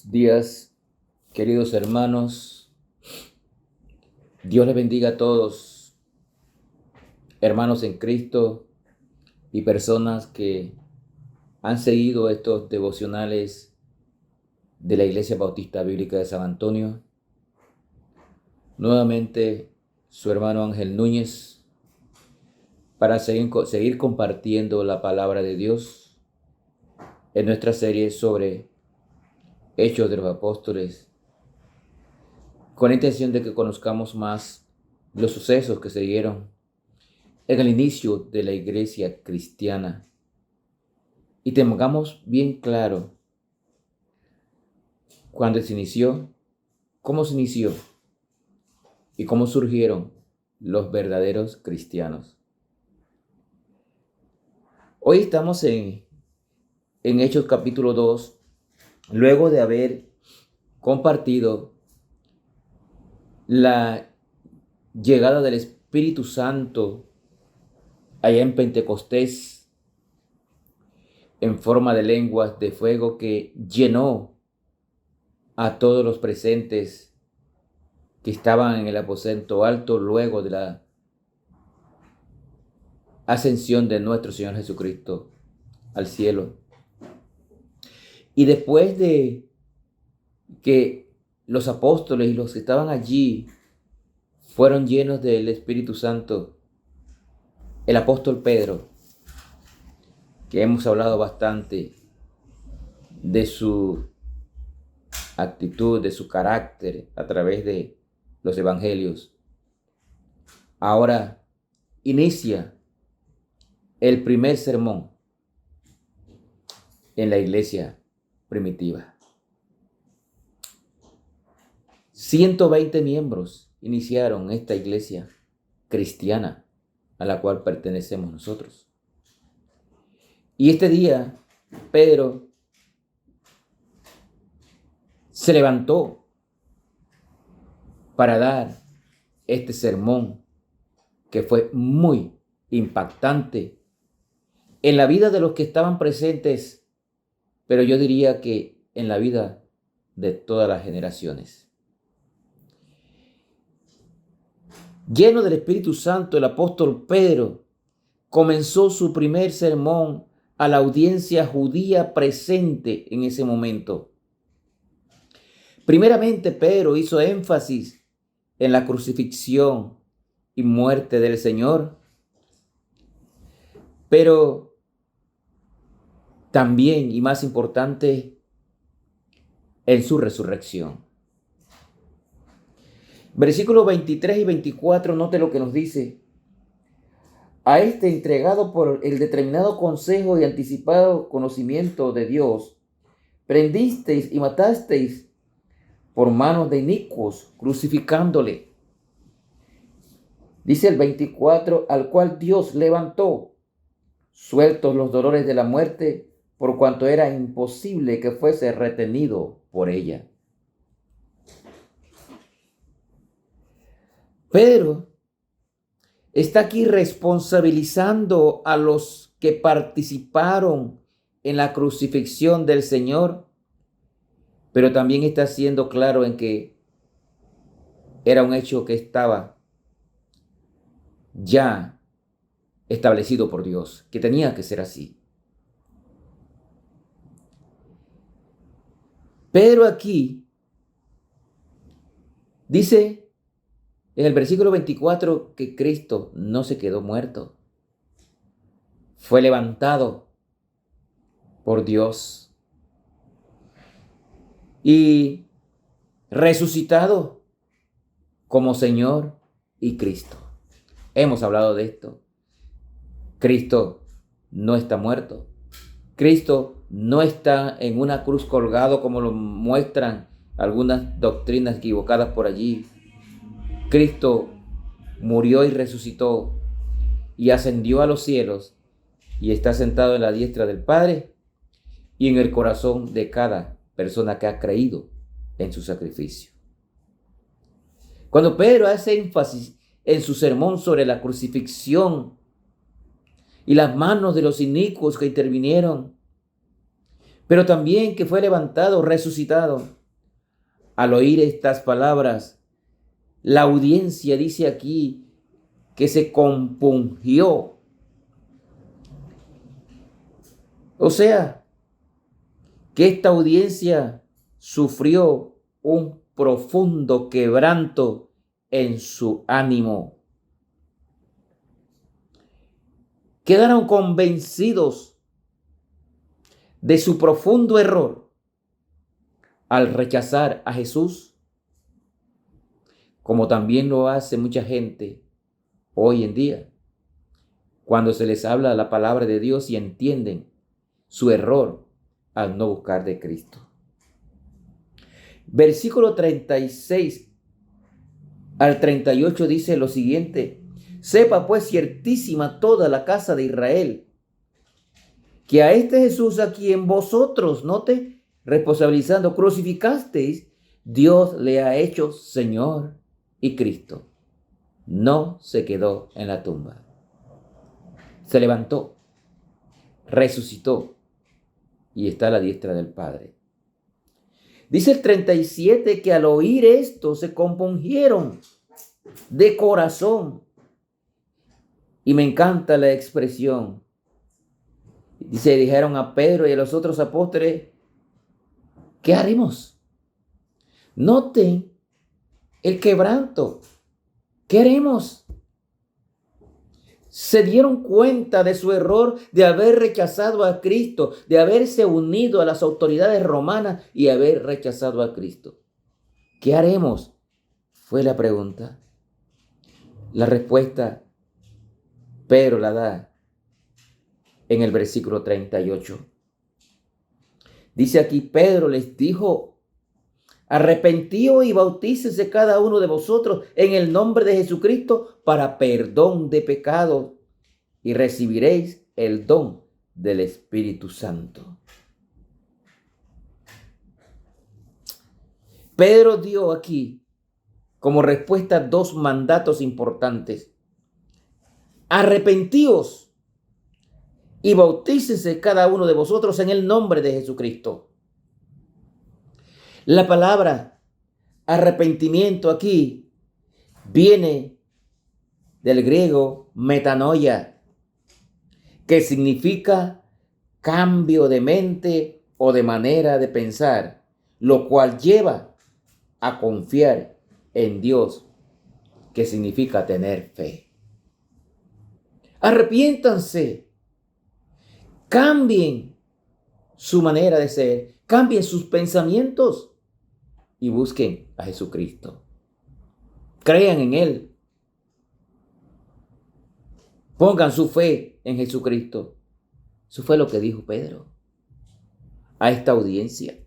Buenos días, queridos hermanos. Dios les bendiga a todos, hermanos en Cristo y personas que han seguido estos devocionales de la Iglesia Bautista Bíblica de San Antonio. Nuevamente, su hermano Ángel Núñez para seguir compartiendo la palabra de Dios en nuestra serie sobre Hechos de los Apóstoles, con la intención de que conozcamos más los sucesos que se dieron en el inicio de la iglesia cristiana y tengamos bien claro cuándo se inició, cómo se inició y cómo surgieron los verdaderos cristianos. Hoy estamos en Hechos capítulo 2, luego de haber compartido la llegada del Espíritu Santo allá en Pentecostés en forma de lenguas de fuego que llenó a todos los presentes que estaban en el aposento alto luego de la ascensión de nuestro Señor Jesucristo al cielo. Y después de que los apóstoles y los que estaban allí fueron llenos del Espíritu Santo, el apóstol Pedro, que hemos hablado bastante de su actitud, de su carácter a través de los evangelios, ahora inicia el primer sermón en la iglesia primitiva. 120 miembros iniciaron esta iglesia cristiana a la cual pertenecemos nosotros. Y este día, Pedro se levantó para dar este sermón que fue muy impactante en la vida de los que estaban presentes, pero yo diría que en la vida de todas las generaciones. Lleno del Espíritu Santo, el apóstol Pedro comenzó su primer sermón a la audiencia judía presente en ese momento. Primeramente, Pedro hizo énfasis en la crucifixión y muerte del Señor, pero también, y más importante, en su resurrección. Versículos 23 y 24, note lo que nos dice. A este entregado por el determinado consejo y anticipado conocimiento de Dios, prendisteis y matasteis por manos de inicuos, crucificándole. Dice el 24, al cual Dios levantó, sueltos los dolores de la muerte, por cuanto era imposible que fuese retenido por ella. Pedro está aquí responsabilizando a los que participaron en la crucifixión del Señor, pero también está siendo claro en que era un hecho que estaba ya establecido por Dios, que tenía que ser así. Pedro aquí dice en el versículo 24 que Cristo no se quedó muerto. Fue levantado por Dios y resucitado como Señor y Cristo. Hemos hablado de esto. Cristo no está muerto. Cristo no está en una cruz colgado como lo muestran algunas doctrinas equivocadas por allí. Cristo murió y resucitó y ascendió a los cielos y está sentado en la diestra del Padre y en el corazón de cada persona que ha creído en su sacrificio. Cuando Pedro hace énfasis en su sermón sobre la crucifixión y las manos de los inicuos que intervinieron, pero también que fue levantado, resucitado, Al oír estas palabras, la audiencia dice aquí que se compungió. O sea, que esta audiencia sufrió un profundo quebranto en su ánimo. Quedaron convencidos de su profundo error al rechazar a Jesús, como también lo hace mucha gente hoy en día, cuando se les habla la palabra de Dios y entienden su error al no buscar de Cristo. Versículo 36 al 38 dice lo siguiente: sepa pues ciertísima toda la casa de Israel, que a este Jesús a quien vosotros, note, responsabilizando, crucificasteis, Dios le ha hecho Señor y Cristo. No se quedó en la tumba. Se levantó, resucitó y está a la diestra del Padre. Dice el 37 que al oír esto se compungieron de corazón. Y me encanta la expresión. Dice, dijeron a Pedro y a los otros apóstoles, ¿qué haremos? Noten el quebranto. ¿Qué haremos? Se dieron cuenta de su error de haber rechazado a Cristo, de haberse unido a las autoridades romanas y haber rechazado a Cristo. ¿Qué haremos? Fue la pregunta. La respuesta, Pedro la da en el versículo 38. Dice aquí, Pedro les dijo, arrepentíos y bautícese cada uno de vosotros en el nombre de Jesucristo para perdón de pecados y recibiréis el don del Espíritu Santo. Pedro dio aquí como respuesta dos mandatos importantes. Arrepentíos y bautícese cada uno de vosotros en el nombre de Jesucristo. La palabra arrepentimiento aquí viene del griego metanoia, que significa cambio de mente o de manera de pensar, lo cual lleva a confiar en Dios, que significa tener fe. Arrepiéntanse, cambien su manera de ser, cambien sus pensamientos y busquen a Jesucristo. Crean en Él. Pongan su fe en Jesucristo. Eso fue lo que dijo Pedro a esta audiencia.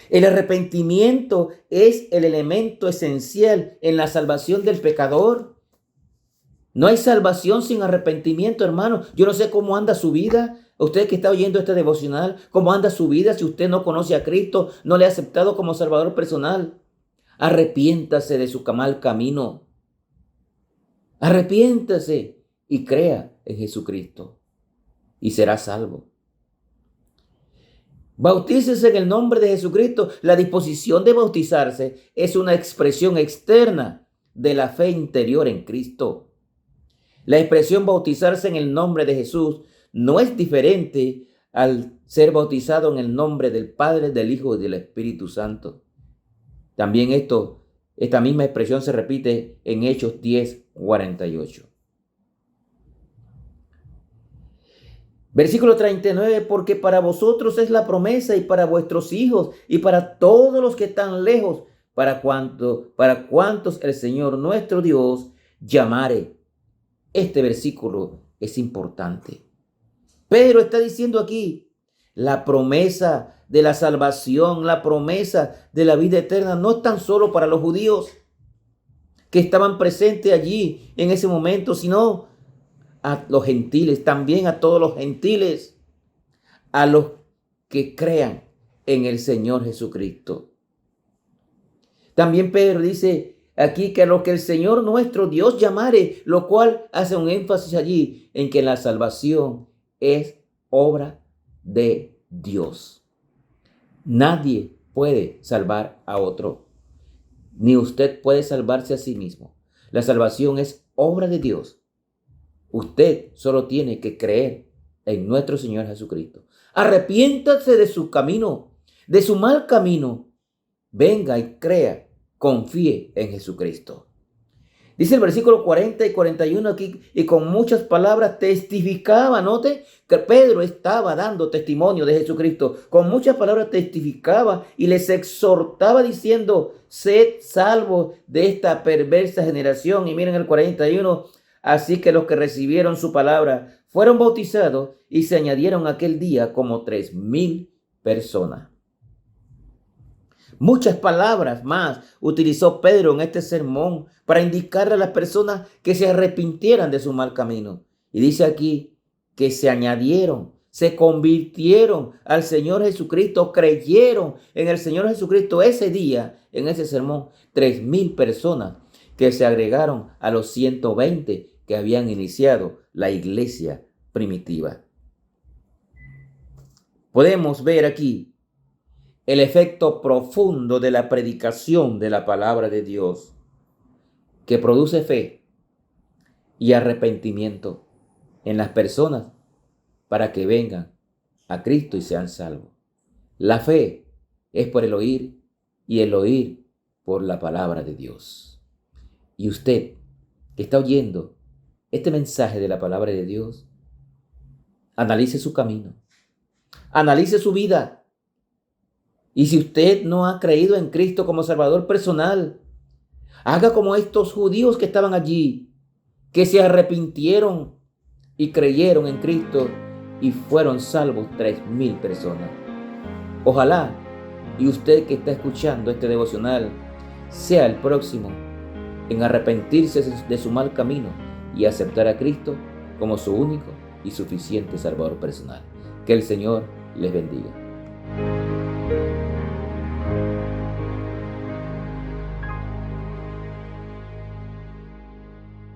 El arrepentimiento es el elemento esencial en la salvación del pecador. No hay salvación sin arrepentimiento, hermano. Yo no sé cómo anda su vida. Usted que está oyendo este devocional, ¿cómo anda su vida si usted no conoce a Cristo, no le ha aceptado como Salvador personal? Arrepiéntase de su mal camino. Arrepiéntase y crea en Jesucristo y será salvo. Bautícese en el nombre de Jesucristo. La disposición de bautizarse es una expresión externa de la fe interior en Cristo. La expresión bautizarse en el nombre de Jesús no es diferente al ser bautizado en el nombre del Padre, del Hijo y del Espíritu Santo. También esta misma expresión se repite en Hechos 10:48. Versículo 39, porque para vosotros es la promesa y para vuestros hijos y para todos los que están lejos, para cuantos el Señor nuestro Dios llamare. Este versículo es importante. Pedro está diciendo aquí, la promesa de la salvación, la promesa de la vida eterna no es tan solo para los judíos que estaban presentes allí en ese momento, sino a los gentiles, también a todos los gentiles, a los que crean en el Señor Jesucristo. También Pedro dice aquí que a los que el Señor nuestro Dios llamare, lo cual hace un énfasis allí en que la salvación es obra de Dios. Nadie puede salvar a otro, ni usted puede salvarse a sí mismo. La salvación es obra de Dios. Usted solo tiene que creer en nuestro Señor Jesucristo. Arrepiéntase de su camino, de su mal camino. Venga y crea, confíe en Jesucristo. Dice el versículo 40 y 41 aquí, y con muchas palabras testificaba. Note que Pedro estaba dando testimonio de Jesucristo. Con muchas palabras testificaba y les exhortaba diciendo: sed salvos de esta perversa generación. Y miren el 41, así que los que recibieron su palabra fueron bautizados y se añadieron aquel día como 3,000 personas. Muchas palabras más utilizó Pedro en este sermón para indicarle a las personas que se arrepintieran de su mal camino. Y dice aquí que se añadieron, se convirtieron al Señor Jesucristo, creyeron en el Señor Jesucristo ese día, en ese sermón, 3,000 personas que se agregaron a los 120 que habían iniciado la iglesia primitiva. Podemos ver aquí el efecto profundo de la predicación de la palabra de Dios, que produce fe y arrepentimiento en las personas para que vengan a Cristo y sean salvos. La fe es por el oír y el oír por la palabra de Dios. Y usted que está oyendo este mensaje de la palabra de Dios, analice su camino, analice su vida. Y si usted no ha creído en Cristo como Salvador personal, haga como estos judíos que estaban allí, que se arrepintieron y creyeron en Cristo y fueron salvos 3,000 personas. Ojalá y usted que está escuchando este devocional sea el próximo en arrepentirse de su mal camino y aceptar a Cristo como su único y suficiente Salvador personal. Que el Señor les bendiga.